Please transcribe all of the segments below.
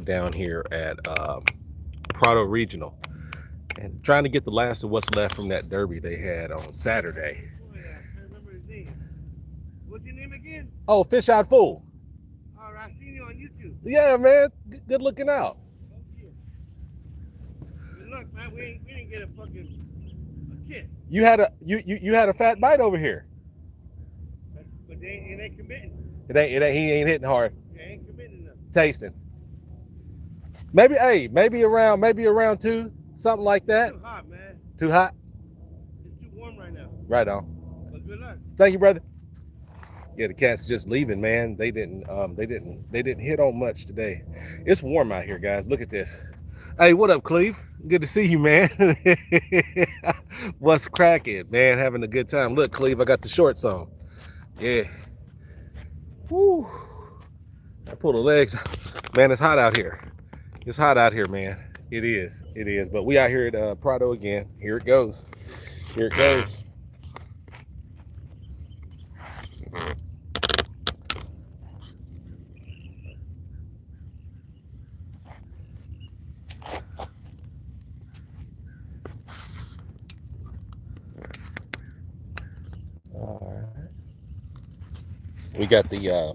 down here at Prado Regional and trying to get the last of what's left from that derby they had on Saturday. Oh yeah, I remember his name. What's your name again? Oh, Fish Out Fool. Oh, I seen you on YouTube. Yeah, man. Good looking out. Oh yeah. Good luck, man. We didn't get a fucking a kiss. You had a fat bite over here. But it ain't committing. He ain't hitting hard. It ain't committing enough. Tasting. Maybe around two, something like that. It's too hot, man. Too hot? It's too warm right now. Right on. But good luck. Thank you, brother. Yeah, the cat's just leaving, man. They didn't hit on much today. It's warm out here, guys. Look at this. Hey, what up, Cleve? Good to see you, man. What's cracking, man? Having a good time. Look, Cleve, I got the shorts on. Yeah. Woo. I pull the legs. Man, it's hot out here. It's hot out here, man. It is. It is. But we out here at Prado again. Here it goes. Here it goes. All right. We got the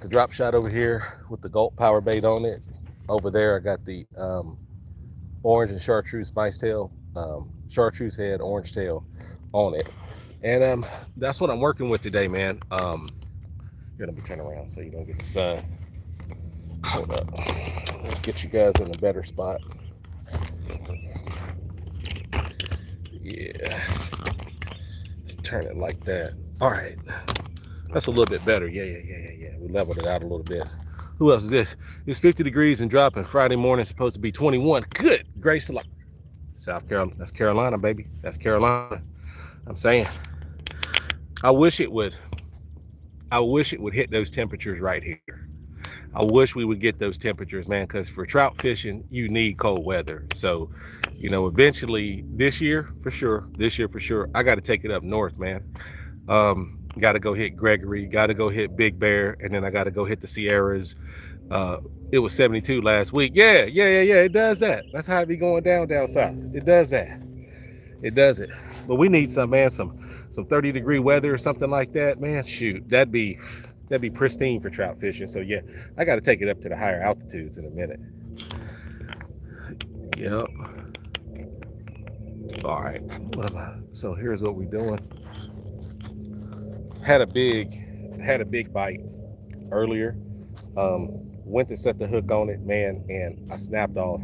drop shot over here with the gulp power bait on it. Over there, I got the orange and chartreuse spice tail, chartreuse head, orange tail on it. And that's what I'm working with today, man. Here, let me turn around so you don't get the sun. Hold up. Let's get you guys in a better spot. Yeah. Let's turn it like that. All right. That's a little bit better. Yeah. We leveled it out a little bit. Who else is this? It's 50 degrees and dropping. Friday morning, supposed to be 21. Good grace of South Carolina. That's Carolina, baby. That's Carolina. I'm saying. I wish it would hit those temperatures right here. I wish we would get those temperatures, man, because for trout fishing, you need cold weather. So, eventually this year for sure, I got to take it up north, man. Got to go hit Gregory, got to go hit Big Bear, and then I got to go hit the Sierras. It was 72 last week. Yeah. It does that. That's how it be going down south. It does that. It does it. But we need some 30-degree weather or something like that, man. Shoot, that'd be pristine for trout fishing. So yeah, I got to take it up to the higher altitudes in a minute. Yep. All right. So here's what we're doing. Had a big bite earlier. Went to set the hook on it, man, and I snapped off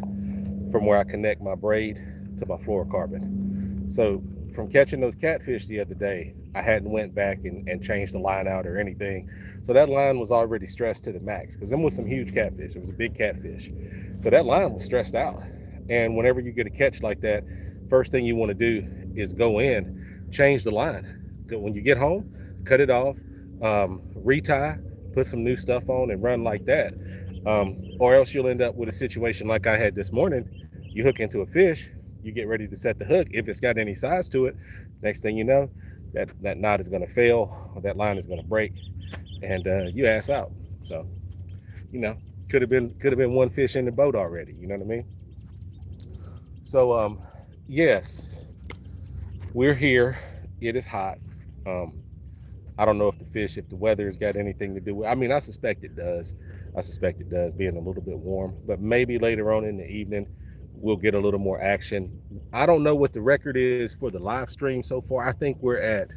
from where I connect my braid to my fluorocarbon. So from catching those catfish the other day, I hadn't went back and changed the line out or anything. So that line was already stressed to the max because them was some huge catfish. It was a big catfish. So that line was stressed out. And whenever you get a catch like that, first thing you want to do is go in, change the line. When you get home, cut it off, retie, put some new stuff on and run like that. Or else you'll end up with a situation like I had this morning. You hook into a fish, you get ready to set the hook. If it's got any size to it, next thing you know, that knot is going to fail, or that line is going to break, and you ass out. So, could have been one fish in the boat already. You know what I mean? So, yes, we're here. It is hot. I don't know if the weather's got anything to do with it. I mean, I suspect it does. Being a little bit warm, but maybe later on in the evening, we'll get a little more action. I don't know what the record is for the live stream so far. I think we're at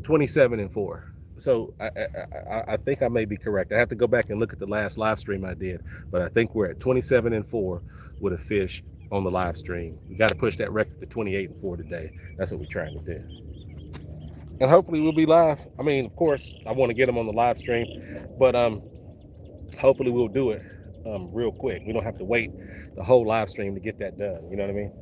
27-4. So I think I may be correct. I have to go back and look at the last live stream I did, but I think we're at 27-4 with a fish on the live stream. We got to push that record to 28-4 today. That's what we're trying to do. And hopefully we'll be live. I mean, of course, I want to get them on the live stream, but hopefully we'll do it real quick. We don't have to wait the whole live stream to get that done. You know what I mean?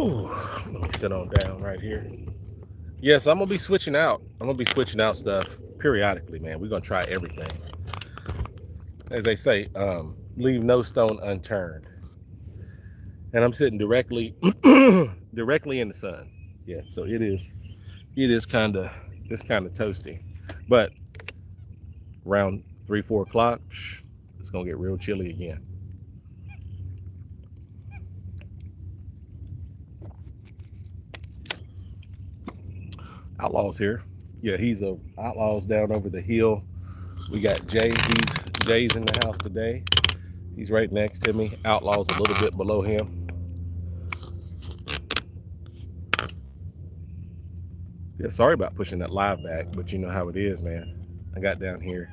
Ooh, let me sit on down right here. Yes, I'm gonna be switching out. I'm gonna be switching out stuff periodically, man. We're gonna try everything. As they say, leave no stone unturned. And I'm sitting directly directly in the sun. Yeah, so it is kind of toasty. But around 3-4 o'clock, it's gonna get real chilly again. Outlaw's here. Yeah, he's a Outlaw's down over the hill. We got Jay. Jay's in the house today. He's right next to me. Outlaw's a little bit below him. Yeah, sorry about pushing that live back, but you know how it is, man. I got down here,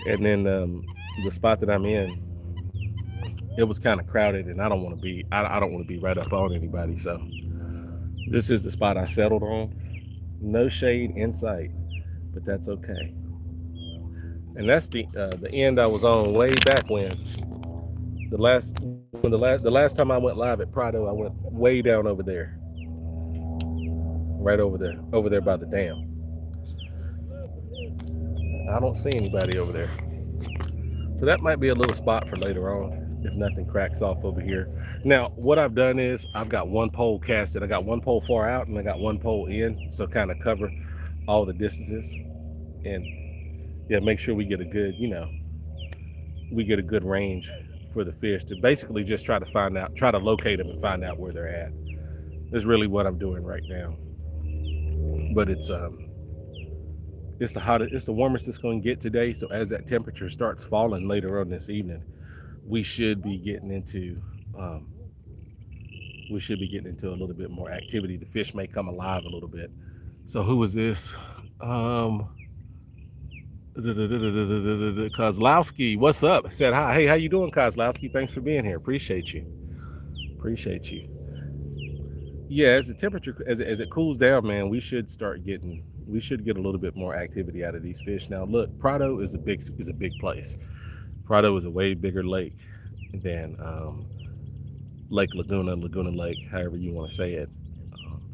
and then the spot that I'm in, it was kind of crowded, and I don't want to be. I don't want to be right up on anybody. So this is the spot I settled on. No shade in sight, but that's okay. And that's the end I was on way back when. The last time I went live at Prado, I went way down over there. Right over there by the dam. I don't see anybody over there. So that might be a little spot for later on if nothing cracks off over here. Now, what I've done is I've got one pole casted. I got one pole far out and I got one pole in, so kind of cover all the distances. And yeah, make sure we get a good, range for the fish to basically just try to locate them and find out where they're at. That's really what I'm doing right now. But it's the warmest it's going to get today. So as that temperature starts falling later on this evening, we should be getting into a little bit more activity. The fish may come alive a little bit. So who is this? Kozlowski, what's up? I said hi. Hey, how you doing, Kozlowski? Thanks for being here. Appreciate you. Yeah, as the temperature as it cools down, man, we should get a little bit more activity out of these fish. Now, look, Prado is a big place. Prado is a way bigger lake than Lake Laguna Lake, however you want to say it.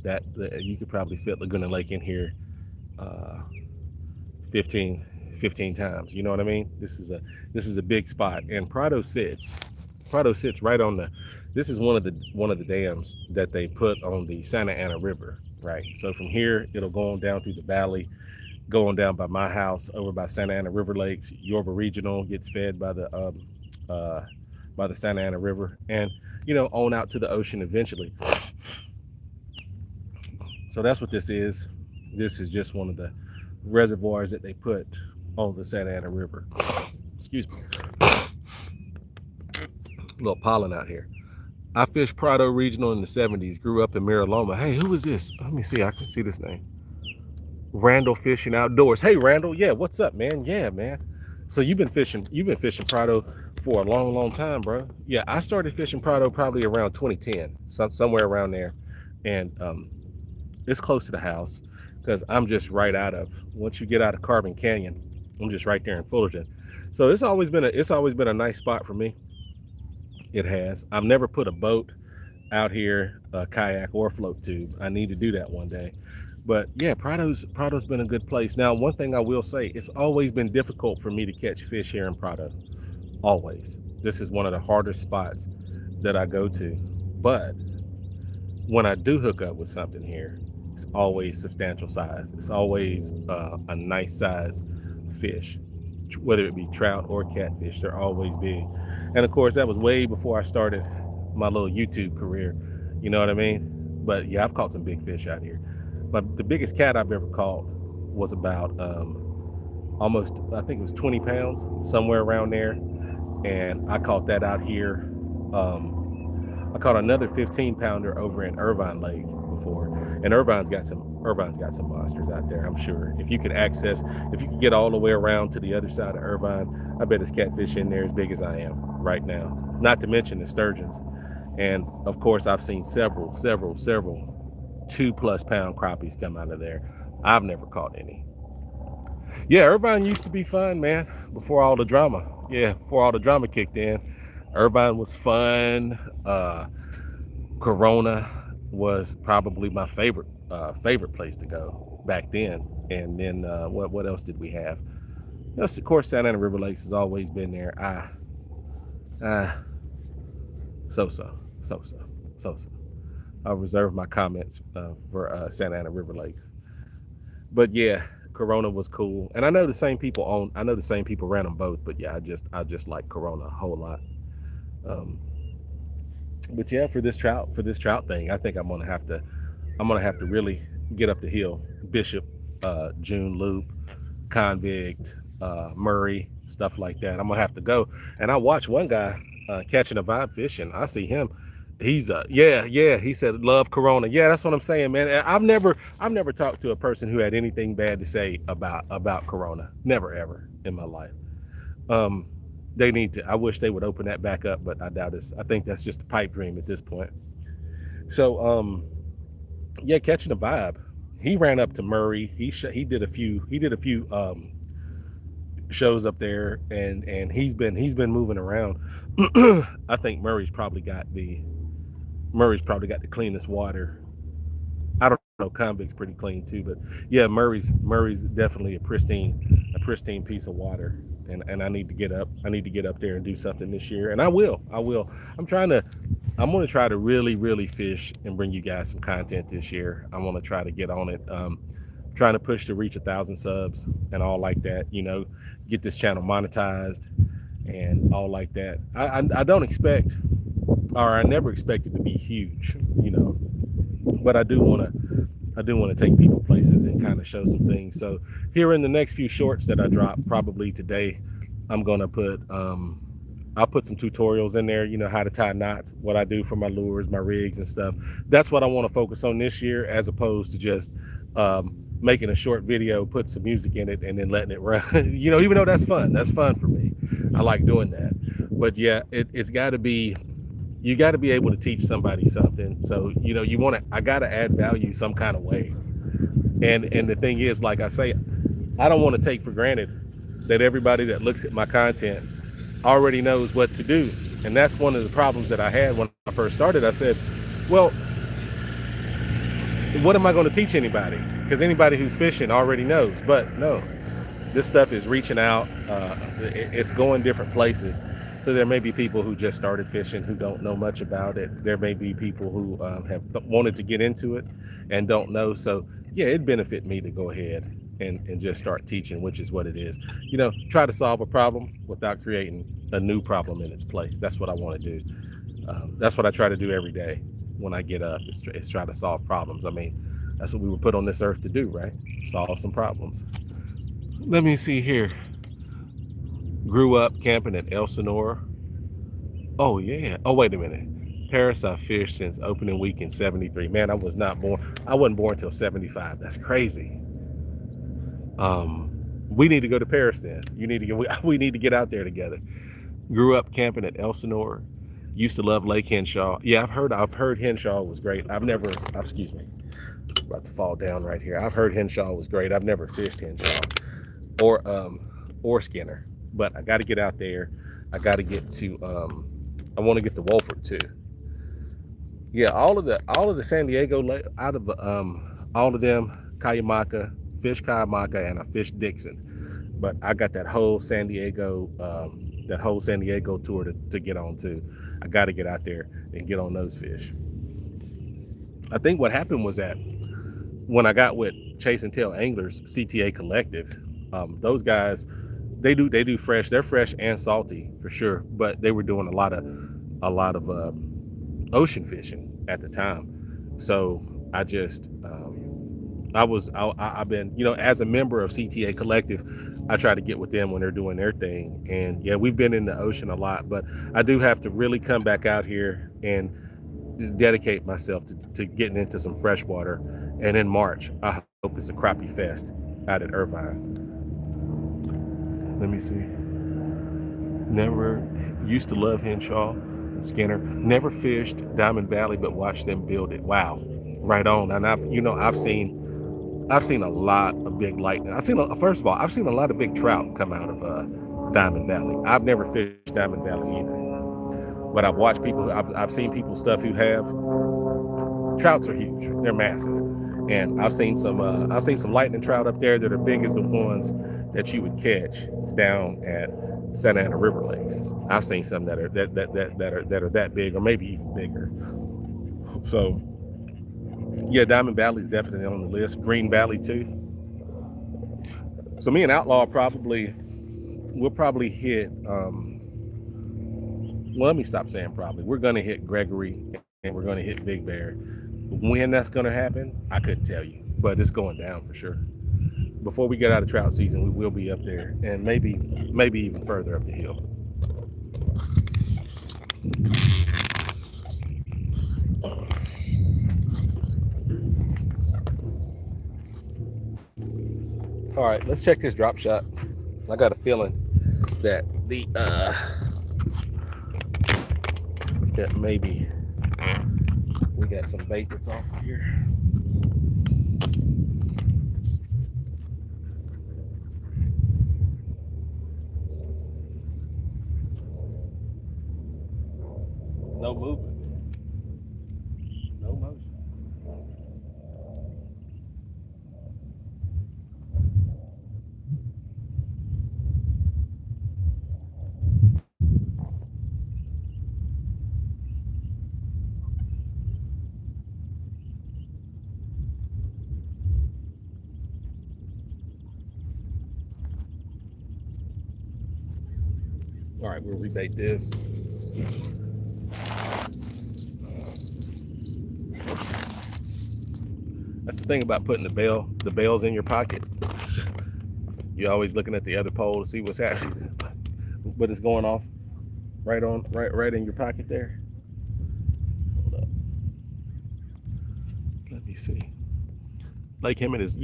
That you could probably fit Laguna Lake in here 15 times. You know what I mean? This is a big spot, and Prado sits right on the. This is one of the dams that they put on the Santa Ana River, right? So from here, it'll go on down through the valley, going down by my house, over by Santa Ana River Lakes. Yorba Regional gets fed by the Santa Ana River, and on out to the ocean eventually. So that's what this is. This is just one of the reservoirs that they put on the Santa Ana River. Excuse me. A little pollen out here. I fished Prado Regional in the 70s, grew up in Mariloma. Hey, who is this? Let me see. I can see this name. Randall Fishing Outdoors. Hey, Randall. Yeah, what's up, man? Yeah, man. So you've been fishing Prado for a long, long time, bro. Yeah, I started fishing Prado probably around 2010, somewhere around there. And it's close to the house because I'm just once you get out of Carbon Canyon, I'm just right there in Fullerton. So it's always been a nice spot for me. It has. I've never put a boat out here, a kayak or float tube. I need to do that one day. But yeah, Prado's been a good place. Now, one thing I will say, it's always been difficult for me to catch fish here in Prado. Always. This is one of the hardest spots that I go to. But when I do hook up with something here, it's always substantial size. It's always a nice size fish, whether it be trout or catfish. They're always big. And of course, that was way before I started my little YouTube career. You know what I mean? But yeah, I've caught some big fish out here. But the biggest cat I've ever caught was about almost, I think it was 20 pounds, somewhere around there. And I caught that out here. I caught another 15 pounder over in Irvine Lake before. And Irvine's got some monsters out there, I'm sure. If you could get all the way around to the other side of Irvine, I bet there's catfish in there as big as I am right now. Not to mention the sturgeons. And of course, I've seen several 2+ pound crappies come out of there. I've never caught any. Yeah, Irvine used to be fun, man, before all the drama. Yeah, before all the drama kicked in. Irvine was fun. Corona was probably my favorite place to go back then. And then what else did we have? Yes, of course, Santa Ana River Lakes has always been there. Uh, so so so so so so. I'll reserve my comments for Santa Ana River Lakes. But yeah, Corona was cool, and I know the same people own. I know the same people ran them both. But yeah, I just like Corona a whole lot. Um, but yeah, for this trout thing, I think I'm gonna have to really get up the hill. Bishop, June Loop, Convict, Murray, stuff like that. I'm gonna have to go. And I watched one guy catching a vibe fishing. I see him. He's yeah. He said love Corona. Yeah, that's what I'm saying, man. And I've never talked to a person who had anything bad to say about Corona. Never ever in my life. Um, they need to. I wish they would open that back up, but I doubt it's. I think that's just a pipe dream at this point. So yeah, catching a vibe. He ran up to Murray. He did a few shows up there, and he's been moving around. I think Murray's probably got the cleanest water. I don't know, Convict's pretty clean too, but yeah, Murray's definitely a pristine piece of water. And I need to get up there and do something this year, and I will. I'm trying to I'm going to try to really really fish and bring you guys some content this year. I want to try to get on it. Trying to push to reach 1,000 subs and all like that, get this channel monetized and all like that. I don't expect, or I never expect it to be huge, but I do want to take people places and kind of show some things. So here in the next few shorts that I drop, probably today, I'm gonna put I'll put some tutorials in there, how to tie knots, what I do for my lures, my rigs and stuff. That's what I want to focus on this year, as opposed to just making a short video, put some music in it, and then letting it run. Even though that's fun. That's fun for me. I like doing that. But yeah, it's got to be. You got to be able to teach somebody something. So I got to add value some kind of way. And the thing is, like I say, I don't want to take for granted that everybody that looks at my content already knows what to do. And that's one of the problems that I had when I first started. I said, well, what am I going to teach anybody? Because anybody who's fishing already knows. But no, this stuff is reaching out. It's going different places. So there may be people who just started fishing who don't know much about it. There may be people who have wanted to get into it and don't know. So yeah, it'd benefit me to go ahead and just start teaching, which is what it is. Try to solve a problem without creating a new problem in its place. That's what I want to do. That's what I try to do every day when I get up, is try to solve problems. I mean, that's what we were put on this earth to do, right? Solve some problems. Let me see here. Grew up camping at Elsinore. Oh yeah. Oh wait a minute. Paris, I fished since opening week in '73. Man, I was not born. I wasn't born till '75. That's crazy. We need to go to Paris then. We need to get out there together. Grew up camping at Elsinore. Used to love Lake Henshaw. Yeah, I've heard Henshaw was great. I've never. Excuse me. About to fall down right here. I've heard Henshaw was great. I've never fished Henshaw or Skinner, but I got to get out there. I got to get to. I want to get to Wolford too. Yeah, all of the San Diego, out of all of them, Cuyamaca, fish Cuyamaca, and I fish Dixon. But I got that whole San Diego tour to get on to. I got to get out there and get on those fish. I think what happened was that when I got with Chase and Tail Anglers, CTA Collective, those guys, they do fresh. They're fresh and salty for sure, but they were doing a lot of ocean fishing at the time. So I just I've been, as a member of CTA Collective, I try to get with them when they're doing their thing. And yeah, we've been in the ocean a lot, but I do have to really come back out here and dedicate myself to getting into some freshwater. And in March, I hope it's a crappie fest out at Irvine. Let me see. Never used to love Henshaw and Skinner. Never fished Diamond Valley, but watched them build it. Wow, right on. And I've seen a lot of big lightning. First of all, I've seen a lot of big trout come out of Diamond Valley. I've never fished Diamond Valley either, but I've watched people. I've seen people stuff who have Trouts are huge. They're massive. And I've seen some lightning trout up there that are big as the ones that you would catch down at Santa Ana River Lakes. I've seen some that are that big, or maybe even bigger. So yeah, Diamond Valley is definitely on the list. Green Valley too. So me and Outlaw we'll probably hit well, let me stop saying probably. We're gonna hit Gregory and we're gonna hit Big Bear. When that's gonna happen, I couldn't tell you, but it's going down for sure. Before we get out of trout season, we will be up there, and maybe even further up the hill. All right, let's check this drop shot. I got a feeling that that maybe we got some bait that's off here. No movement. No motion. All right, we'll rebait this. That's the thing about putting the bells in your pocket. You're always looking at the other pole to see what's happening, but it's going off right in your pocket there. Hold up. Let me see. Lake Hemet is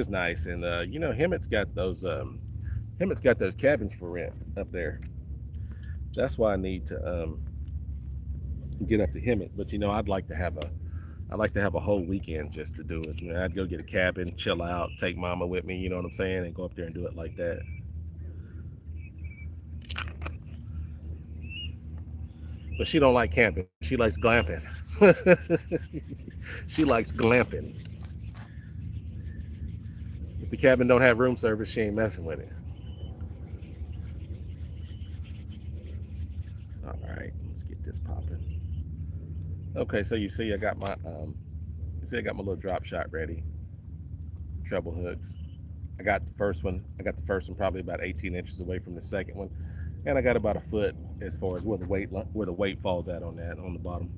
nice, and Hemet's got those cabins for rent up there. That's why I need to get up to Hemet. But I'd like to have a whole weekend just to do it. I'd go get a cabin, chill out, take mama with me, you know what I'm saying, and go up there and do it like that. But she don't like camping. She likes glamping. She likes glamping. If the cabin don't have room service, she ain't messing with it. All right, let's get this popping. Okay, so you see I got my little drop shot ready. Treble hooks. I got the first one probably about 18 inches away from the second one, and I got about a foot as far as where the weight falls at on the bottom.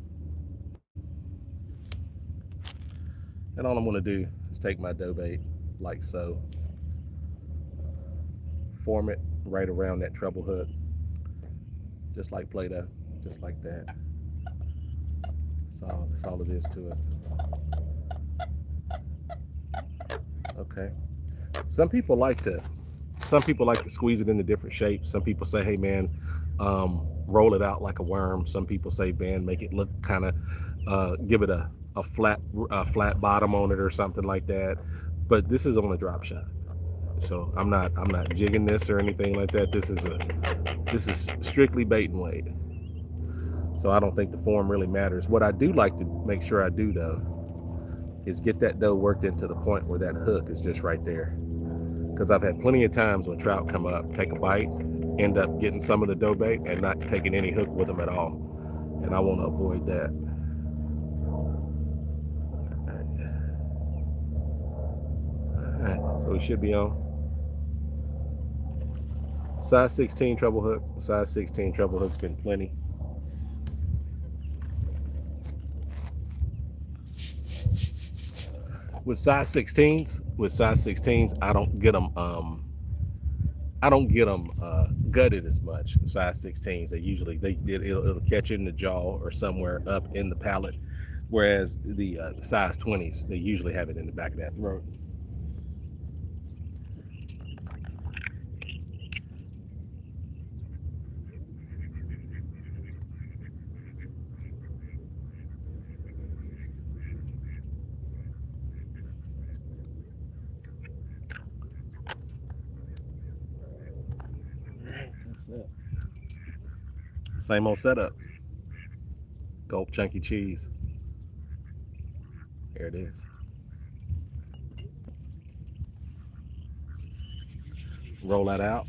And all I'm going to do is take my dough bait like so, form it right around that treble hook, just like Play-Doh, just like that. That's all it is to it. Okay. Some people like to squeeze it into different shapes. Some people say, hey man, roll it out like a worm. Some people say, man, make it look kind of, give it a flat bottom on it or something like that. But this is on a drop shot, so I'm not jigging this or anything like that. This is strictly bait and weight. So I don't think the form really matters. What I do like to make sure I do though is get that dough worked into the point where that hook is just right there. Because I've had plenty of times when trout come up, take a bite, end up getting some of the dough bait and not taking any hook with them at all. And I want to avoid that. All right. So we should be on. Size 16 treble hook. Size 16 treble hook's been plenty. With size 16s, I don't get them gutted as much. Size 16s, it'll catch it in the jaw or somewhere up in the palate, whereas the size 20s, they usually have it in the back of that throat. Same old setup. Gulp chunky cheese. There it is. Roll that out.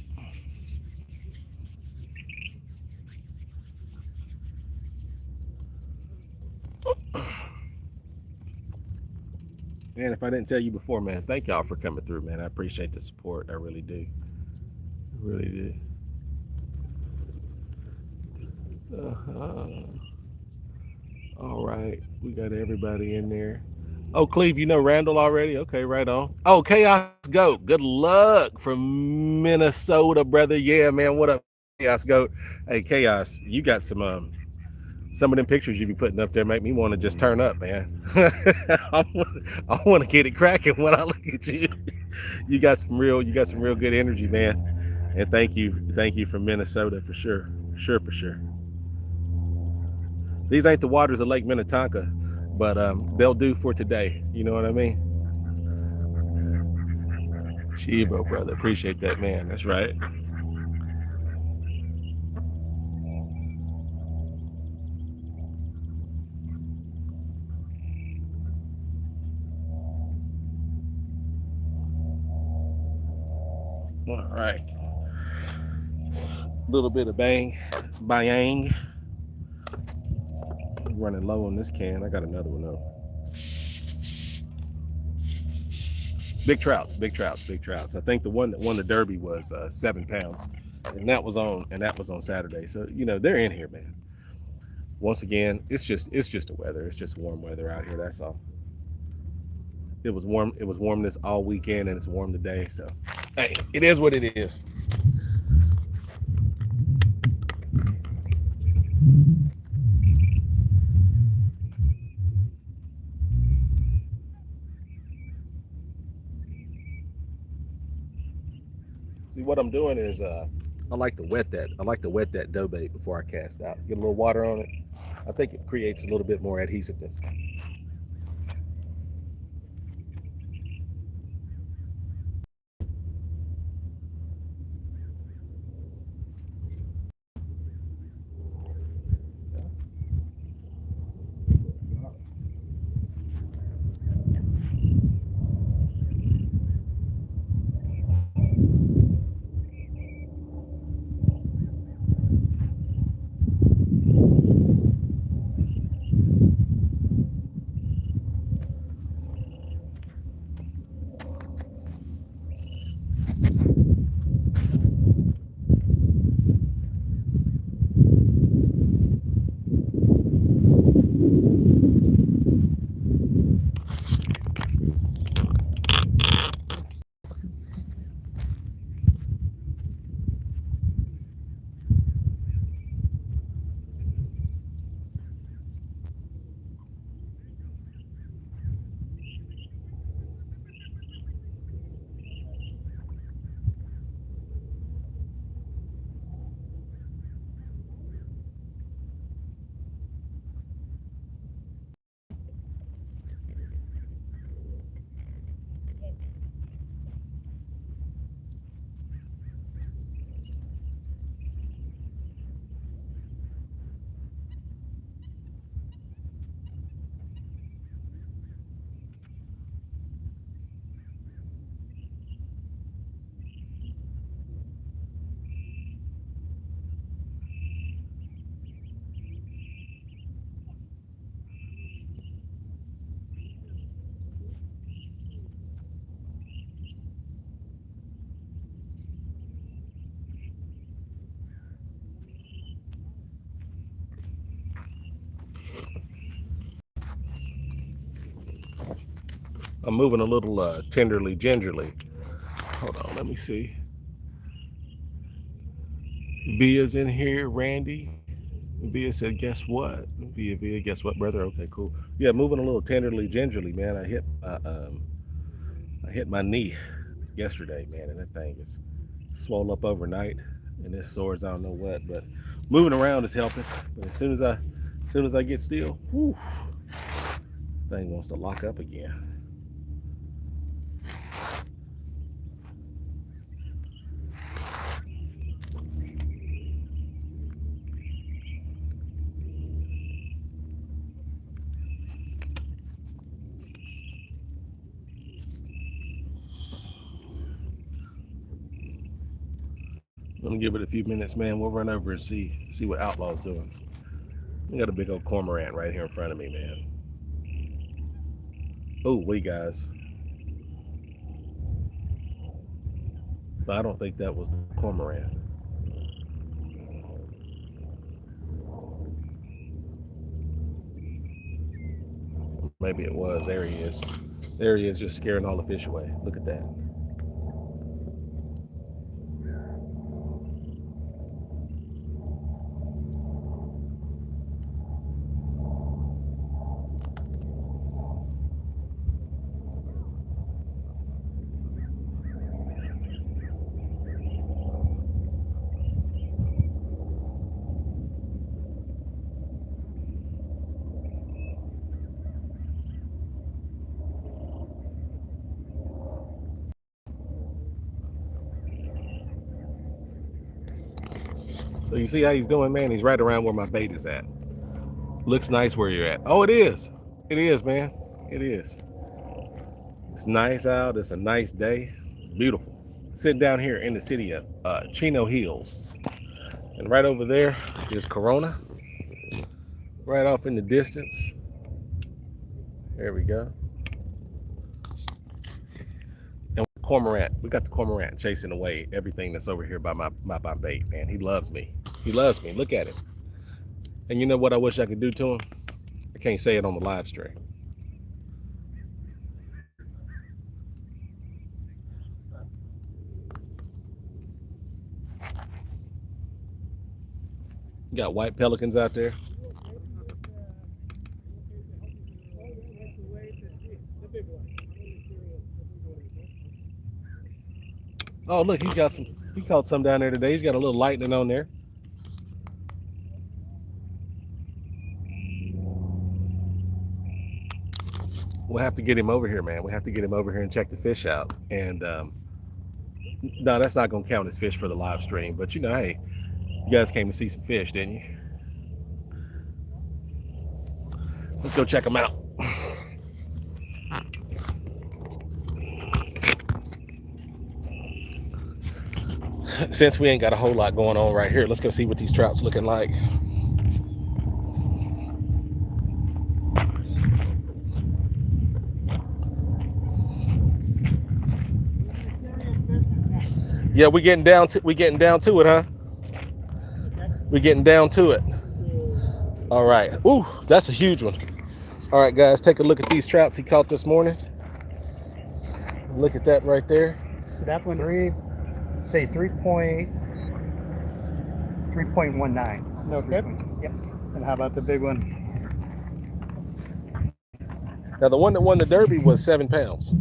And if I didn't tell you before, man, thank y'all for coming through, man. I appreciate the support. I really do. I really do. Uh-huh. All right. We got everybody in there. Oh, Cleve, you know Randall already? Okay, right on. Oh, Chaos Goat. Good luck from Minnesota, brother. Yeah, man. What up, Chaos Goat? Hey, Chaos, you got some of them pictures you be putting up there make me want to just turn up, man. I want to get it cracking when I look at you. You got some real good energy, man. And thank you from Minnesota for sure. For sure. These ain't the waters of Lake Minnetonka, but they'll do for today. You know what I mean? Chivo, brother. Appreciate that, man. That's right. All right. A little bit of bang. Running low on this can. I got another one though. Big trouts. I think the one that won the Derby was 7 pounds, and that was on Saturday. So they're in here, man. Once again, it's just the weather. It's just warm weather out here. That's all. It was warm. It was warm this all weekend, and it's warm today. So, hey, it is what it is. See, what I'm doing is I like to wet that dough bait before I cast out. Get a little water on it. I think it creates a little bit more adhesiveness. I'm moving a little tenderly, gingerly. Hold on, let me see. Via's in here, Randy. Via said, "Guess what?" Via, guess what, brother? Okay, cool. Yeah, moving a little tenderly, gingerly, man. I hit my knee yesterday, man, and that thing is swole up overnight, and this sore's I don't know what, but moving around is helping. But as soon as I get still, whew, thing wants to lock up again. Let me give it a few minutes, man. We'll run over and see what Outlaw's doing. We got a big old cormorant right here in front of me, man. Oh, wait, guys. But I don't think that was the cormorant. Maybe it was. There he is. There he is, just scaring all the fish away. Look at that. So you see how he's doing, man? He's right around where my bait is at. Looks nice where you're at. Oh, it is. It is, man. It is. It's nice out. It's a nice day. Beautiful. Sitting down here in the city of Chino Hills. And right over there is Corona. Right off in the distance. There we go. And cormorant. We got the cormorant chasing away everything that's over here by my bait, man. He loves me. He loves me. Look at him. And you know what I wish I could do to him? I can't say it on the live stream. You got white pelicans out there. Oh, look, he caught some down there today. He's got a little lightning on there. We'll have to get him over here, man. We have to get him over here and check the fish out. And no, that's not going to count as fish for the live stream. But, you know, hey, you guys came to see some fish, didn't you? Let's go check them out. Since we ain't got a whole lot going on right here, let's go see what these trout's looking like. Yeah, we getting down to it, huh? We're getting down to it. All right. Ooh, that's a huge one. All right, guys, take a look at these trouts he caught this morning. Look at that right there. So that one is, say 3.19. Okay. Yep. And how about the big one? Now the one that won the Derby was 7 pounds.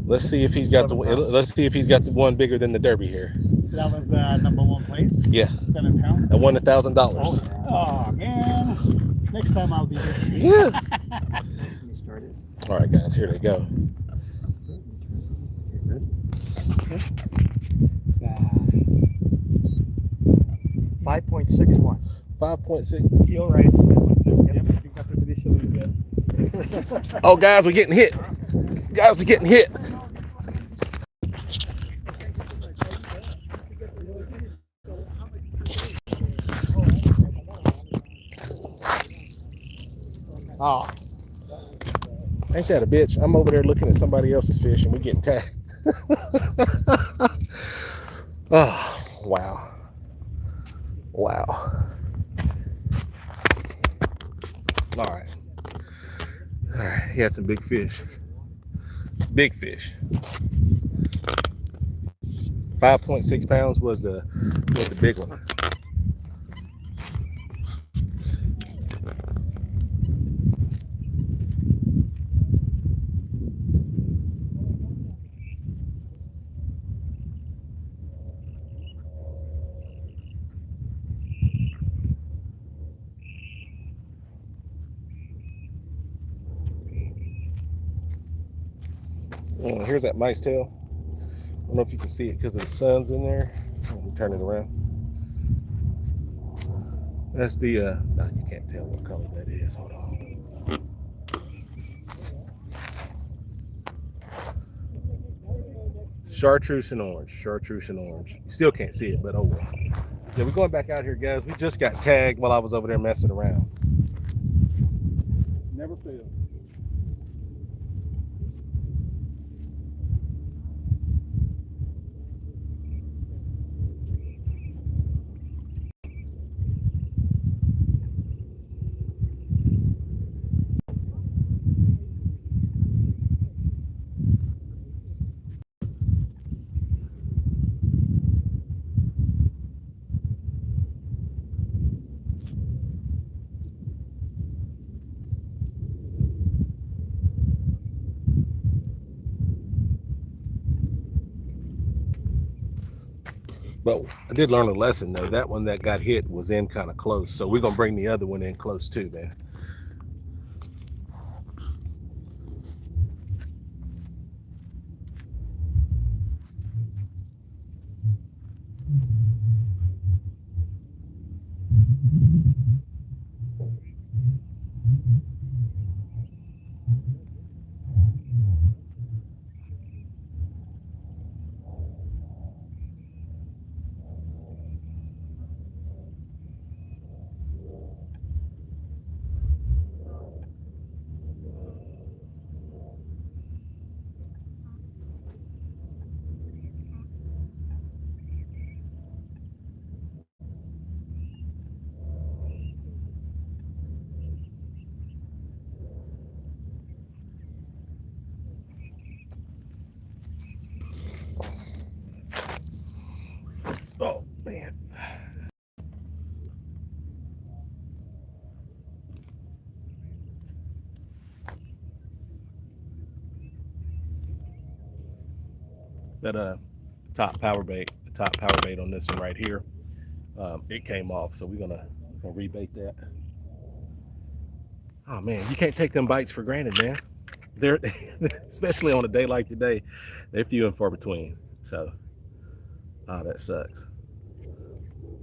Let's see if he's got the one bigger than the Derby here. So that was number one place? Yeah. 7 pounds? I won $1,000. Oh, man. Next time I'll be there. Yeah. All right, guys, here they go. 5.61. 5.6. You're right. 5.6. Yep. You got the initial guess. Oh, guys, we're getting hit. Guys, we're getting hit. Oh, Ain't that a bitch? I'm over there looking at somebody else's fish and we getting tagged. Oh, wow. Wow. All right. All right. He had some big fish. Big fish. 5.6 pounds was the big one. Here's that mice tail. I don't know if you can see it because the sun's in there. Let me turn it around. That's the, no, you can't tell what color that is. Hold on. Chartreuse and orange. Chartreuse and orange. You still can't see it, but oh well. Yeah, we're going back out here, guys. We just got tagged while I was over there messing around. Never fails. But I did learn a lesson though. That one that got hit was in kind of close. So we're gonna bring the other one in close too, man. Oh man. That top power bait, the top power bait on this one right here, it came off. So we're gonna rebait that. Oh man, you can't take them bites for granted, man. They're especially on a day like today, they're few and far between. So, that sucks.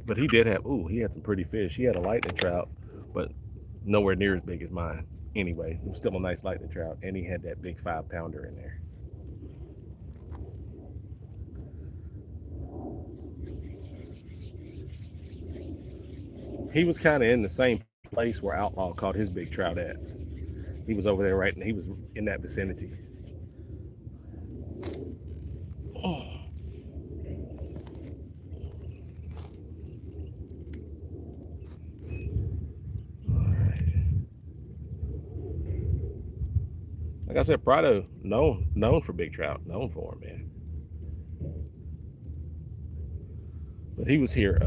But he did have, he had some pretty fish. He had a lightning trout, but nowhere near as big as mine. Anyway, it was still a nice lightning trout, and he had that big 5-pounder in there. He was kind of in the same place where Outlaw caught his big trout at. He was over there, right, and he was in that vicinity. Oh. Like I said, Prado, known for big trout, known for him, man. But he was here.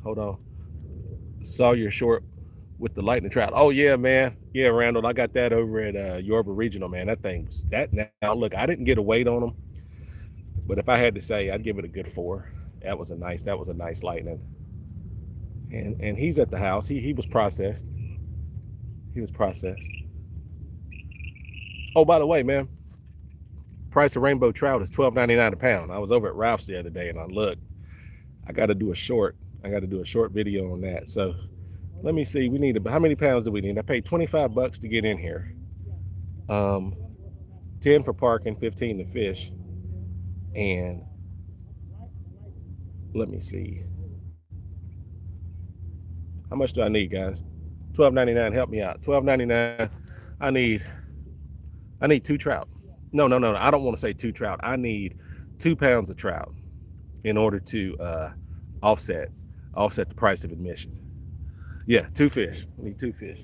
Hold on. Saw your short with the lightning trout. Oh yeah, man. Yeah, Randall, I got that over at Yorba Regional, man. That thing was that. Now look, I didn't get a weight on him, but if I had to say, I'd give it a good 4. That was a nice lightning. And he's at the house. He was processed. He was processed. Oh, by the way, man, price of rainbow trout is $12.99 a pound. I was over at Ralph's the other day and I looked. I got to do a short video on that. So let me see. We need how many pounds do we need? I paid $25 to get in here. 10 for parking, 15 to fish. And let me see. How much do I need, guys? $12.99. Help me out. $12.99. I need 2 trout. No. I don't want to say 2 trout. I need 2 pounds of trout in order to offset the price of admission. Yeah, 2 fish. I need 2 fish.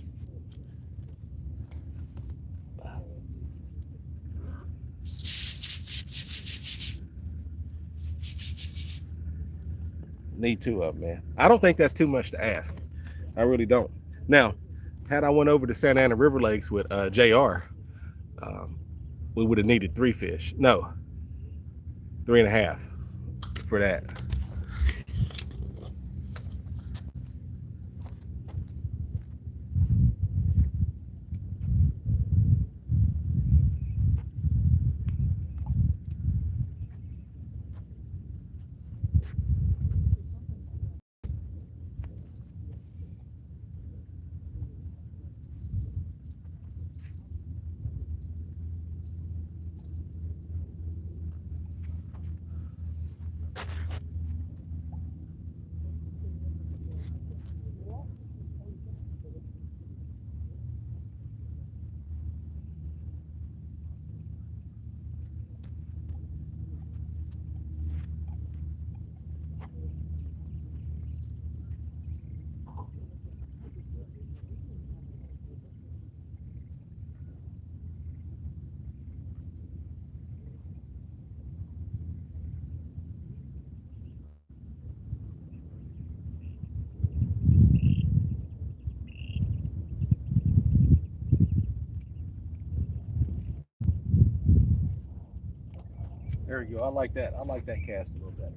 Need 2 of them, man. I don't think that's too much to ask. I really don't. Now, had I went over to Santa Ana River Lakes with JR, we would have needed 3 fish. No, 3.5 for that. There we go. I like that. I like that cast a little better.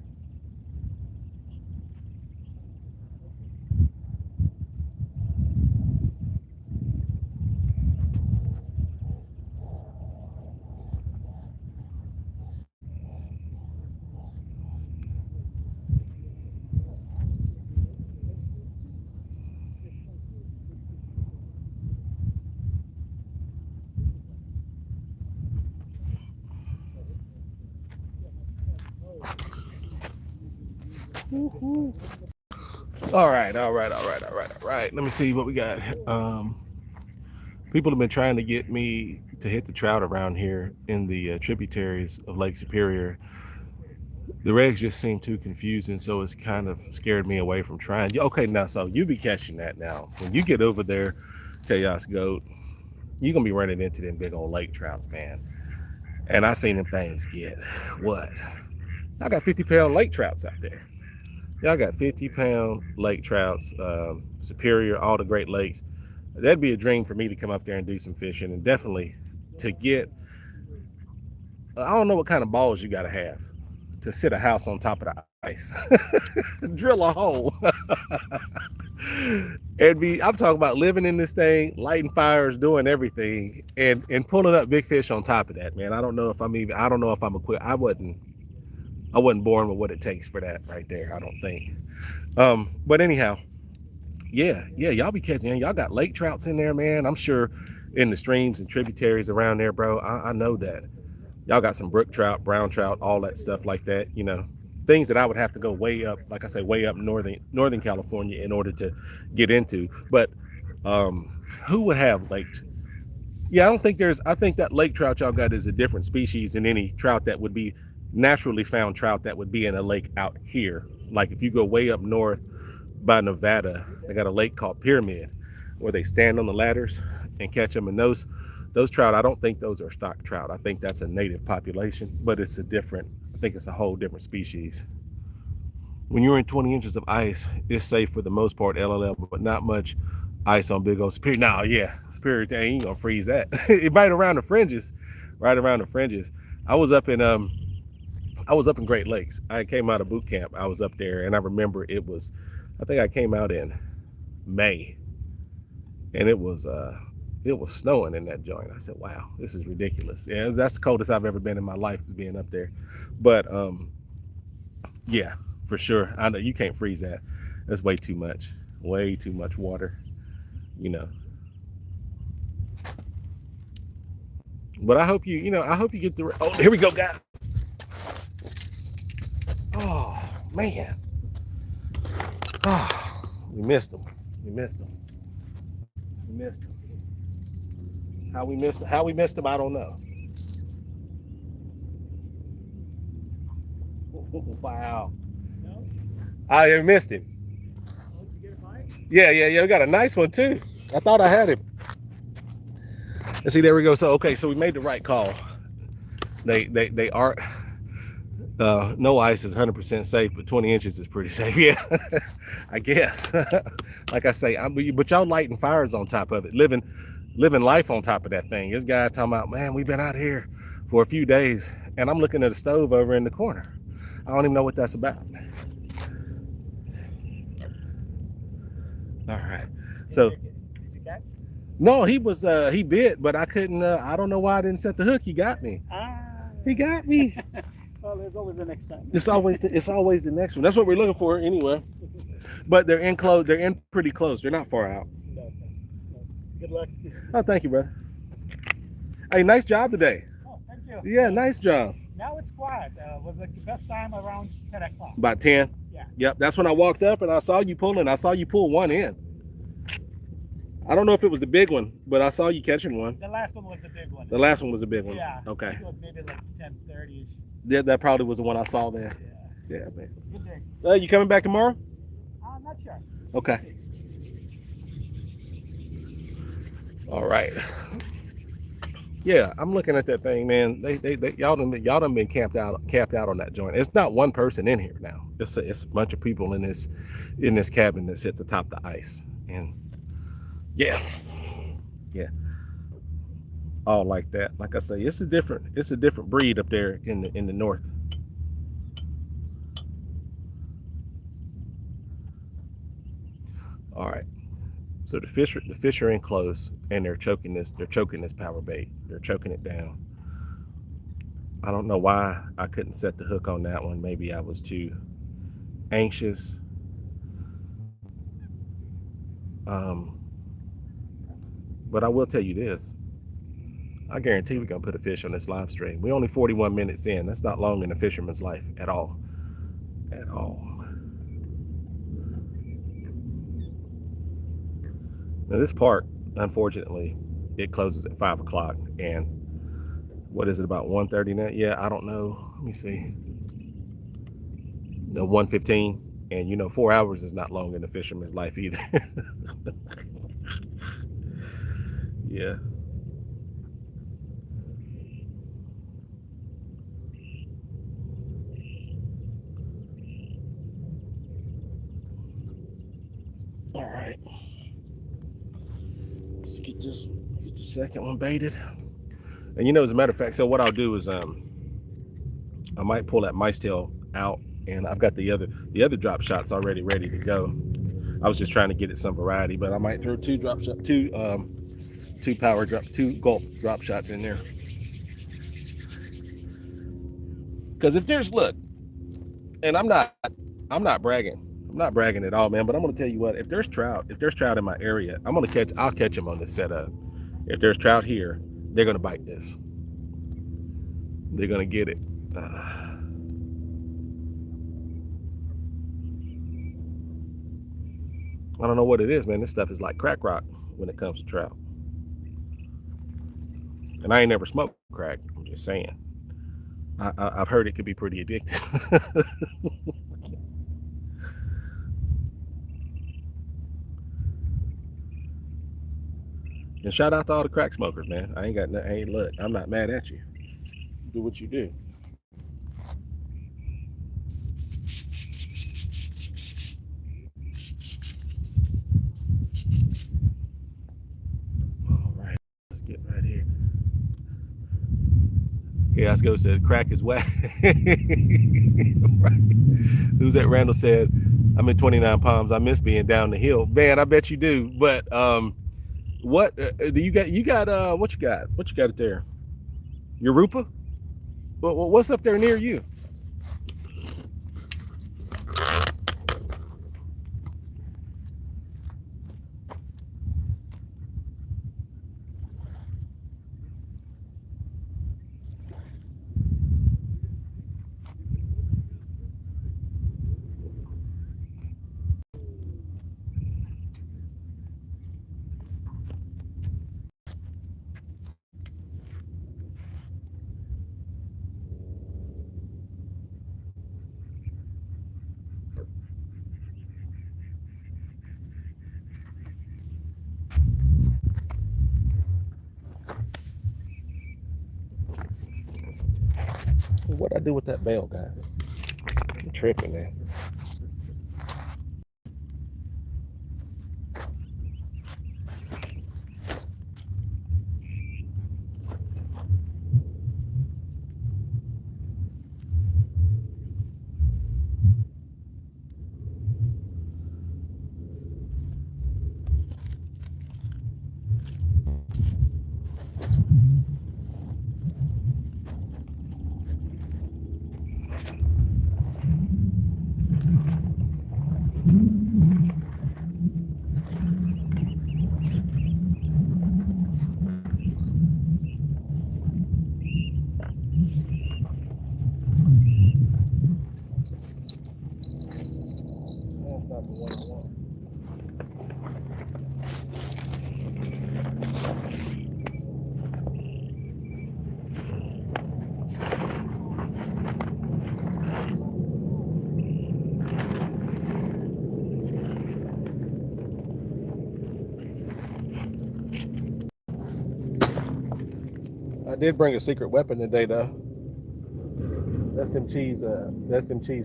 Woo-hoo. All right. Let me see what we got. People have been trying to get me to hit the trout around here in the tributaries of Lake Superior. The regs just seem too confusing, so it's kind of scared me away from trying. Okay, now, so you be catching that now. When you get over there, Chaos Goat, you're going to be running into them big old lake trouts, man. And I seen them things get, what? I got 50-pound lake trouts out there. Y'all got 50-pound lake trouts, Superior, all the Great Lakes. That'd be a dream for me to come up there and do some fishing, and definitely to get, I don't know what kind of balls you got to have to sit a house on top of the ice. Drill a hole. I'm talking about living in this thing, lighting fires, doing everything, and pulling up big fish on top of that, man. I don't know if I'm equipped. I wasn't born with what it takes for that right there, I don't think. But anyhow, yeah, y'all be catching, y'all got lake trouts in there, man. I'm sure in the streams and tributaries around there, bro. I know that y'all got some brook trout, brown trout, all that stuff like that, things that I would have to go way up, like I say, way up northern California in order to get into. But who would have lakes? Yeah, I think that lake trout y'all got is a different species than any trout that would be naturally found trout that would be in a lake out here. Like if you go way up north by Nevada, they got a lake called Pyramid where they stand on the ladders and catch them. And those trout, I don't think those are stock trout. I think that's a native population, but it's I think it's a whole different species. When you're in 20 inches of ice, it's safe for the most part, LLL, but not much ice on big old Superior. No, yeah, Superior thing, you ain't gonna freeze that. It right around the fringes. I was up in Great Lakes. I came out of boot camp. I was up there, and I remember I think I came out in May, and it was snowing in that joint. I said, wow, this is ridiculous. Yeah, that's the coldest I've ever been in my life, being up there. But yeah, for sure. I know you can't freeze that. That's way too much water, But I hope you get the, oh, here we go, guys. Oh, man. Oh, we missed them. How we missed them, I don't know. Wow. No? I missed him. Oh, did you get a bite? Yeah. We got a nice one too. I thought I had him. And see, there we go. So we made the right call. They are no ice is 100% safe, but 20 inches is pretty safe. Yeah, I guess. Like I say, but y'all lighting fires on top of it, living life on top of that thing. This guy's talking about, man, we've been out here for a few days, and I'm looking at a stove over in the corner. I don't even know what that's about. All right. So, Did you catch? no, he bit, but I couldn't. I don't know why I didn't set the hook. He got me. He got me. Well, there's always the next time. It's always the next one. That's what we're looking for anyway. But they're in close. They're in pretty close. They're not far out. No. Good luck. Oh, thank you, brother. Hey, nice job today. Oh, thank you. Yeah, nice job. Now it's quiet. Was the best time around 10 o'clock? About 10. Yeah. Yep. That's when I walked up and I saw you pulling. I saw you pull one in. I don't know if it was the big one, but I saw you catching one. The last one was the big one. The last one was the big one. Yeah. Okay. I think it was maybe like 10:30ish. Yeah, that probably was the one I saw there. Yeah. Yeah, man. Good day. You coming back tomorrow? I'm not sure. Okay. All right. Yeah, I'm looking at that thing, man. Y'all done been camped out on that joint. It's not one person in here now. It's a bunch of people in this cabin that sits atop the ice. And yeah. all like that. Like I say, it's a different breed up there in the north. All right. So the fish are in close, and they're choking this power bait. They're choking it down. I don't know why I couldn't set the hook on that one. Maybe I was too anxious. But I will tell you this. I guarantee we're gonna put a fish on this live stream. We're only 41 minutes in. That's not long in a fisherman's life at all. At all. Now this park, unfortunately, it closes at 5 o'clock. And what is it, about 1:30 now? Yeah, I don't know. Let me see. No, 1:15. And you know, 4 hours is not long in a fisherman's life either. Yeah. All right. Let's get the second one baited. And you know, as a matter of fact, so what I'll do is I might pull that mice tail out, and I've got the other drop shots already ready to go. I was just trying to get it some variety, but I might throw two gulp drop shots in there. Because if there's, look, and I'm not bragging. I'm not bragging at all, man, but I'm gonna tell you what, if there's trout in my area, I'll catch them on this setup. If there's trout here, they're gonna bite this. They're gonna get it. I don't know what it is, man. This stuff is like crack rock when it comes to trout. And I ain't never smoked crack. I'm just saying. I've heard it could be pretty addictive. And shout out to all the crack smokers, man. Look, I'm not mad at you. Do what you do. All right, let's get right here. Chaos Ghost said, crack is whack. Right. Who's that? Randall said, I'm in 29 Palms. I miss being down the hill. Man, I bet you do. But what do you got? You got what you got? What you got there? Europa? What's up there near you? What'd I do with that bail, guys? I'm tripping, man. I did bring a secret weapon today, though. That's them cheese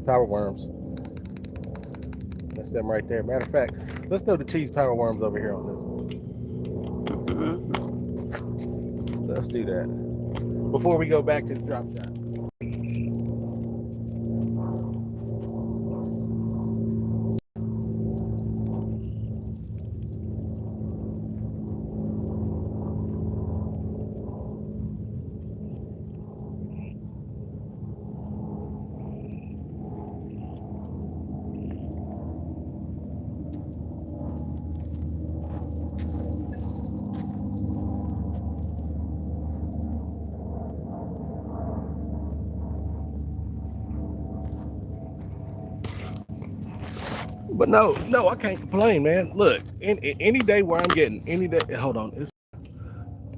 power worms. That's them right there. Matter of fact, let's throw the cheese power worms over here on this one. Let's do that before we go back to the drop shot. But no, I can't complain, man. Look, any day where I'm getting any day. Hold on,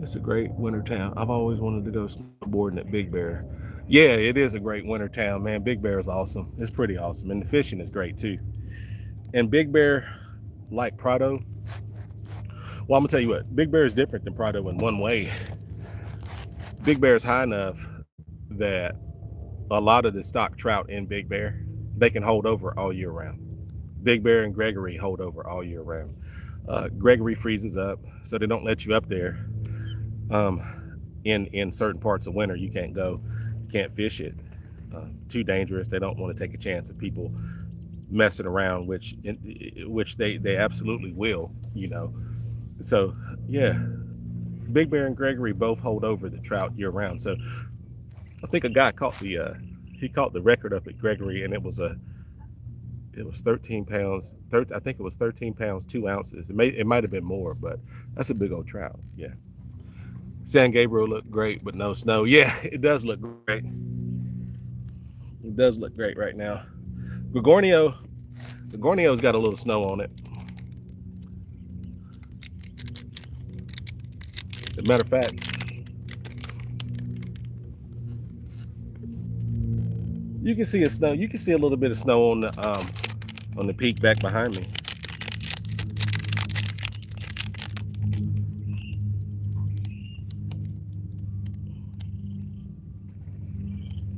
it's a great winter town. I've always wanted to go snowboarding at Big Bear. Yeah, it is a great winter town, man. Big Bear is awesome. It's pretty awesome, and the fishing is great too. And Big Bear, like Prado, well, I'm gonna tell you what. Big Bear is different than Prado in one way. Big Bear is high enough that a lot of the stock trout in Big Bear, they can hold over all year round. Big Bear and Gregory hold over all year round. Gregory freezes up, so they don't let you up there. In certain parts of winter, you can't go, you can't fish it. Too dangerous. They don't want to take a chance of people messing around, which they absolutely will. So yeah, Big Bear and Gregory both hold over the trout year round. So I think a guy caught the record up at Gregory, and it was 13 pounds. I think it was 13 pounds 2 ounces. It might have been more, but that's a big old trout. Yeah. San Gabriel looked great, but no snow. Yeah, it does look great. It does look great right now. Gorgonio's got a little snow on it. As a matter of fact, you can see a little bit of snow on the peak back behind me.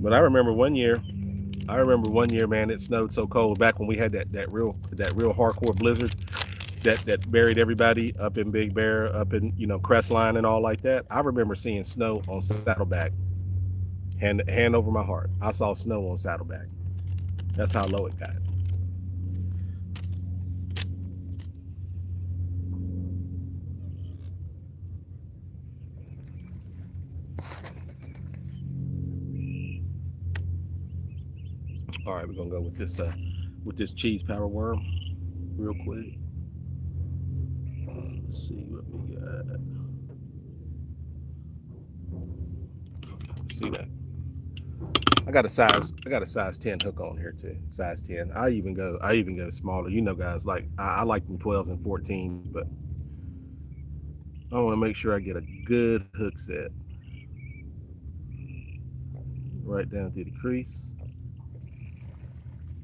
But I remember one year, man, it snowed so cold back when we had that real hardcore blizzard that buried everybody up in Big Bear, up in Crestline and all like that. I remember seeing snow on Saddleback. Hand over my heart, I saw snow on Saddleback. That's how low it got. All right, we're gonna go with this cheese power worm real quick. Let's see what we got. See that? I got a size 10 hook on here too. Size 10. I even go smaller. Guys, like I like them 12s and 14s, but I want to make sure I get a good hook set. Right down through the crease.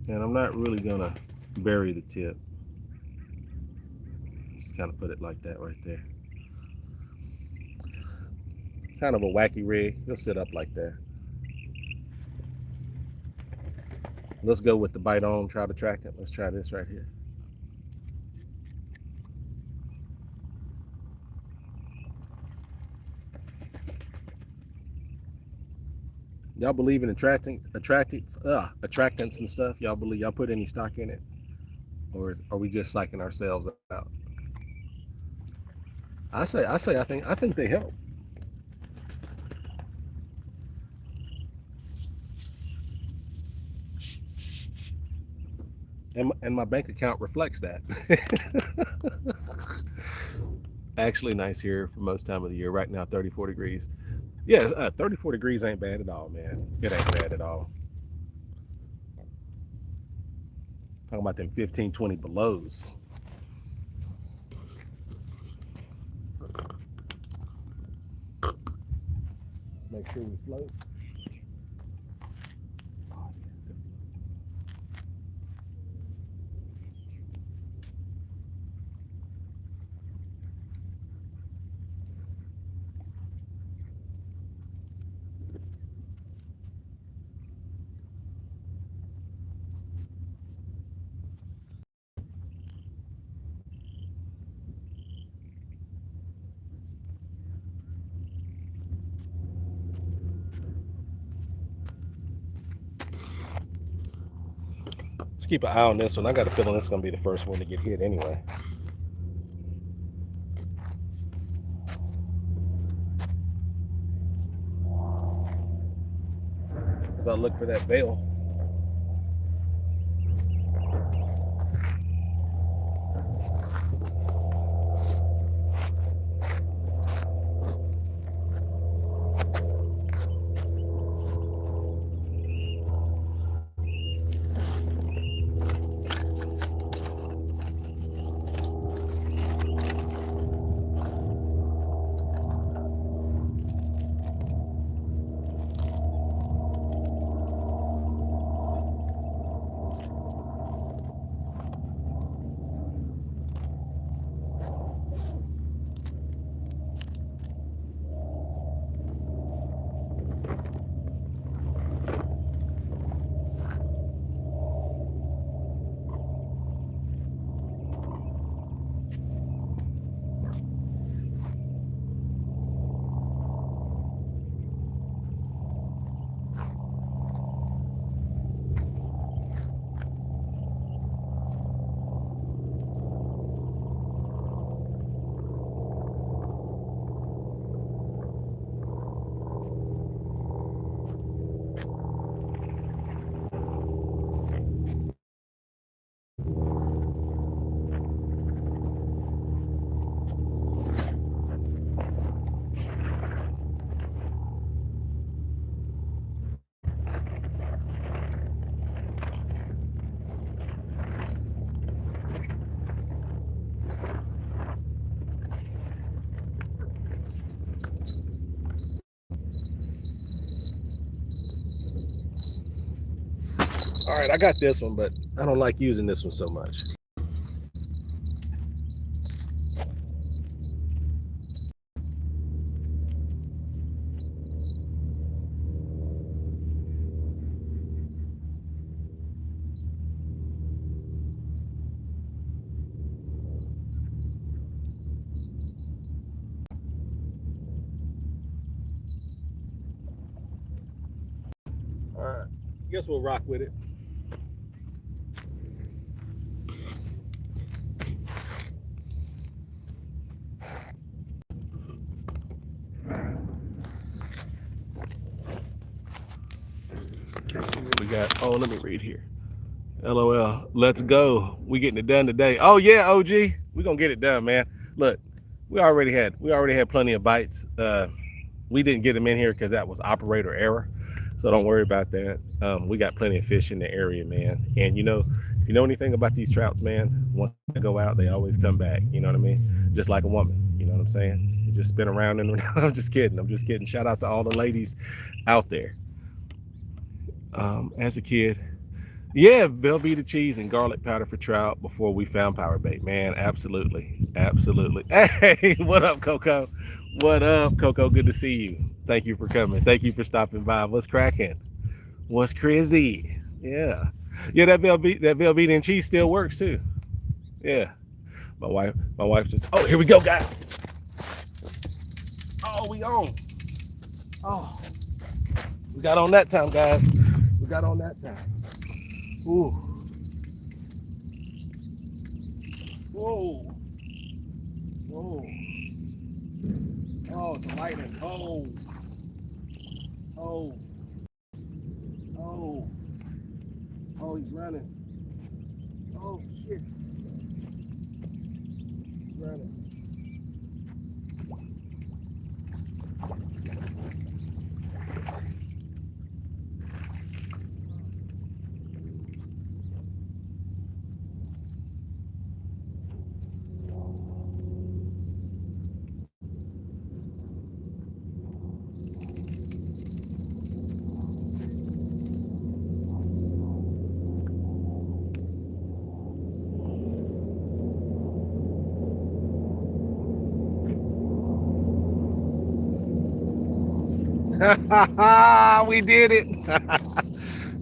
And I'm not really gonna bury the tip. Just kind of put it like that right there. Kind of a wacky rig. He'll sit up like that. Let's go with the bite on, try to track it. Let's try this right here. Y'all believe in attractants and stuff? Y'all put any stock in it? Or are we just psyching ourselves out? I think they help. And my bank account reflects that. Actually nice here for most time of the year. Right now, 34 degrees. Yeah, 34 degrees ain't bad at all, man. It ain't bad at all. Talking about them 15, 20 belows. Let's make sure we float. Let's keep an eye on this one. I got a feeling this is gonna be the first one to get hit anyway. As I look for that veil. All right, I got this one, but I don't like using this one so much. All right, guess we'll rock with it. Let's see what we got. Oh, let me read here. LOL. Let's go. We getting it done today. Oh yeah, OG. We gonna get it done, man. Look, we already had plenty of bites. We didn't get them in here because that was operator error. So don't worry about that. We got plenty of fish in the area, man. And you know, if you know anything about these trouts, man, once they go out, they always come back. You know what I mean? Just like a woman. You know what I'm saying? You just spin around and around. I'm just kidding. I'm just kidding. Shout out to all the ladies out there. As a kid, yeah, Velveeta cheese and garlic powder for trout before we found power bait, man. Absolutely, absolutely. Hey, what up, Coco? What up, Coco? Good to see you. Thank you for coming. Thank you for stopping by. What's cracking? What's crazy? Yeah, yeah. That Velveeta and cheese still works too. Yeah, my wife just. Oh, here we go, guys. Oh, we on. Oh, we got on that time, guys. We got on that time. Ooh. Whoa. Whoa. Oh, it's a lightning. Oh. Oh. Oh. Oh, he's running. Oh, shit. He's running. We did it.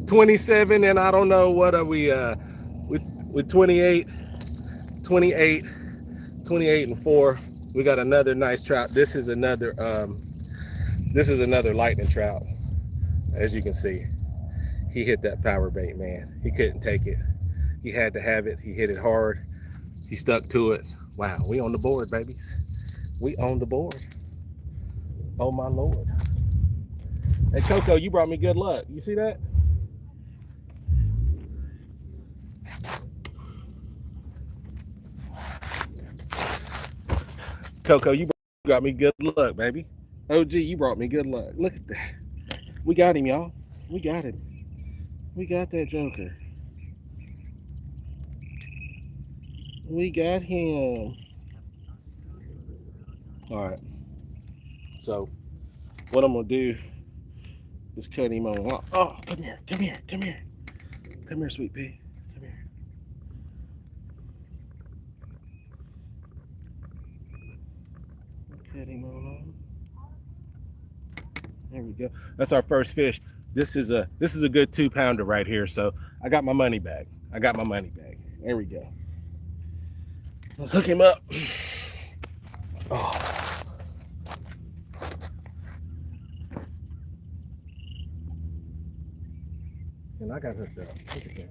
27 and I don't know what are we with 28 and 4. We got another nice trout. This is another lightning trout. As you can see, he hit that power bait, man. He couldn't take it. He had to have it. He hit it hard. He stuck to it. Wow, we on the board, babies. We on the board. Oh my Lord. Hey Coco, you brought me good luck. You see that? Coco, you got me good luck, baby. OG, you brought me good luck. Look at that. We got him, y'all. We got him. We got that joker. We got him. All right. So what I'm gonna do is cut him on. Oh, come here, come here, come here. Come here, sweet pea. Come here. Cut him on. There we go. That's our first fish. This is a good 2-pounder right here. So I got my money back. I got my money back. There we go. Let's hook him up. Oh. And I got hooked up. Look at that.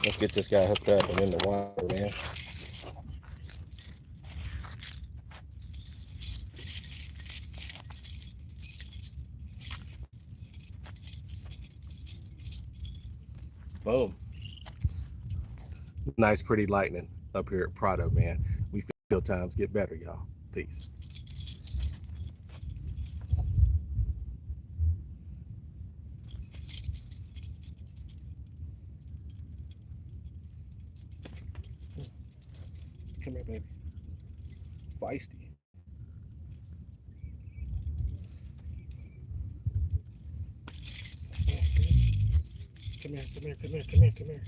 Let's get this guy hooked up and in the water, man. Boom. Nice, pretty lightning up here at Prado, man. We feel times get better, y'all. Peace. Come here, baby. Feisty. Come here, come here, come here, come here, come here.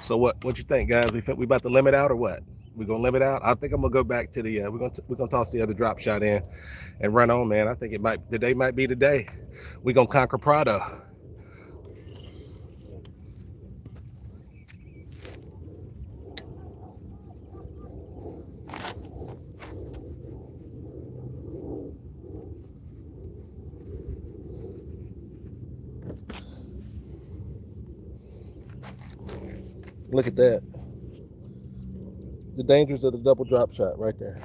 So what you think, guys? We about to limit out or what? We gonna limit out? I think I'm gonna go back to the we're gonna toss the other drop shot in and run on, man. I think today might be the day. We gonna conquer Prado. Look at that. The dangers of the double drop shot right there.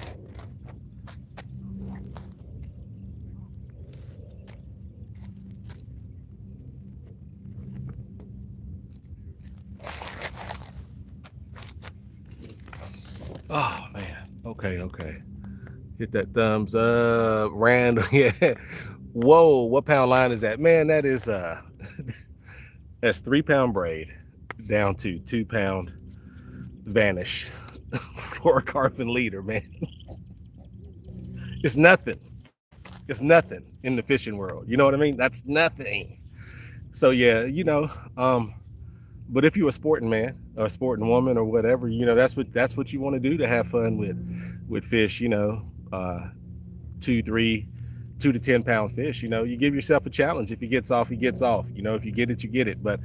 Oh man. Okay. Hit that thumbs up. Random. Yeah. Whoa, what pound line is that? Man, that is that's 3-pound braid down to 2-pound vanish for a carbon leader, man. It's nothing. It's nothing in the fishing world. You know what I mean? That's nothing. So yeah, but if you're a sporting man or a sporting woman or whatever, that's what you want to do to have fun with fish, 2 to 10-pound fish. You give yourself a challenge. If he gets off, he gets off. If you get it, you get it. But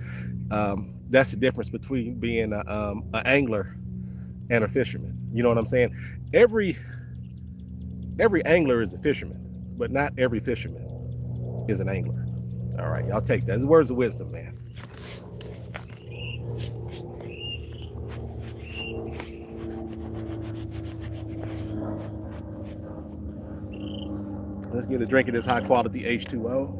that's the difference between being an angler and a fisherman. You know what I'm saying? Every angler is a fisherman, but not every fisherman is an angler. All right, y'all take that. It's words of wisdom, man. Let's get a drink of this high quality H2O.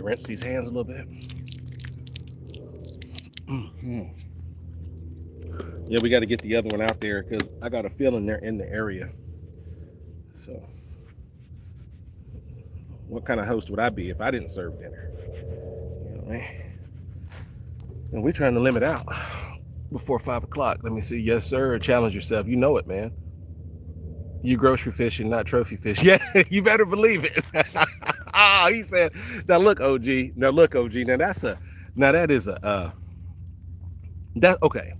Rinse these hands a little bit. Yeah, we got to get the other one out there because I got a feeling they're in the area. So, what kind of host would I be if I didn't serve dinner? You know, man. And we're trying to limit out before 5 o'clock. Let me see. Yes, sir. Challenge yourself. You know it, man. You grocery fishing, not trophy fish. Yeah, you better believe it. Ah, he said, now look, OG. Now look, OG. Now that is a that okay.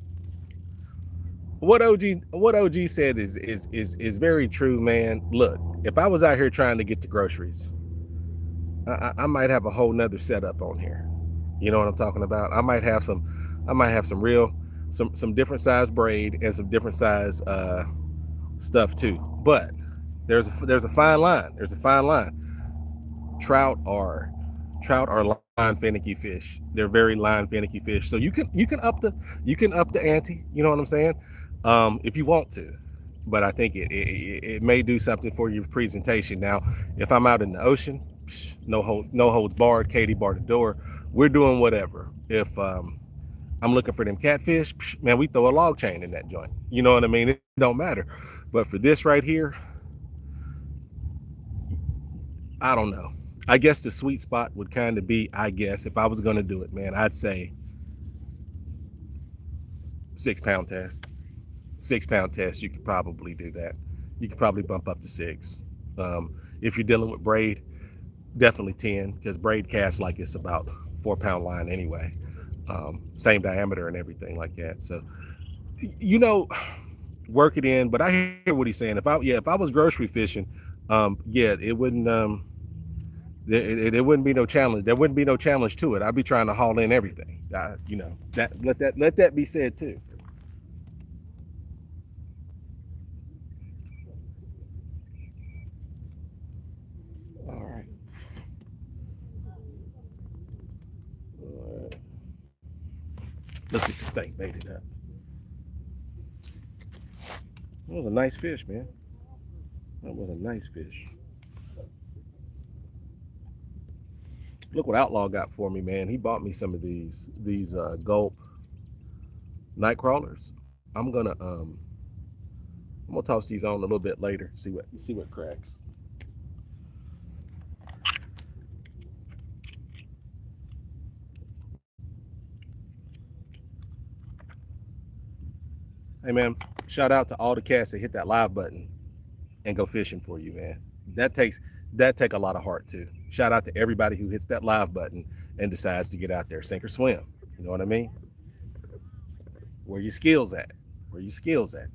What OG said is very true, man. Look, if I was out here trying to get the groceries, I might have a whole nother setup on here. You know what I'm talking about? I might have some real some different size braid and some different size stuff too. But there's a fine line. There's a fine line. Trout are line finicky fish. They're very line finicky fish. So you can up the ante. You know what I'm saying? If you want to. But I think it may do something for your presentation. Now, if I'm out in the ocean, no holds barred. Katie barred the door. We're doing whatever. If I'm looking for them catfish, man, we throw a log chain in that joint. You know what I mean? It don't matter. But for this right here, I don't know. I guess the sweet spot would kind of be, I guess, if I was going to do it, man, I'd say 6 pound test. 6 pound test, you could probably do that. You could probably bump up to 6. If you're dealing with braid, definitely 10, because braid casts like it's about 4 pound line anyway. Same diameter and everything like that. So, you know, work it in. But I hear what he's saying. If I was grocery fishing, yeah, it wouldn't. There wouldn't be no challenge. There wouldn't be no challenge to it. I'd be trying to haul in everything. You know, let that be said too. All right. All right. Let's get this thing baited up. That was a nice fish, man. That was a nice fish. Look what Outlaw got for me, man. He bought me some of these gulp night crawlers. I'm gonna toss these on a little bit later. See what cracks. Hey man, shout out to all the cats that hit that live button and go fishing for you, man. That take a lot of heart too. Shout out to everybody who hits that live button and decides to get out there, sink or swim. You know what I mean? Where your skills at? Where your skills at?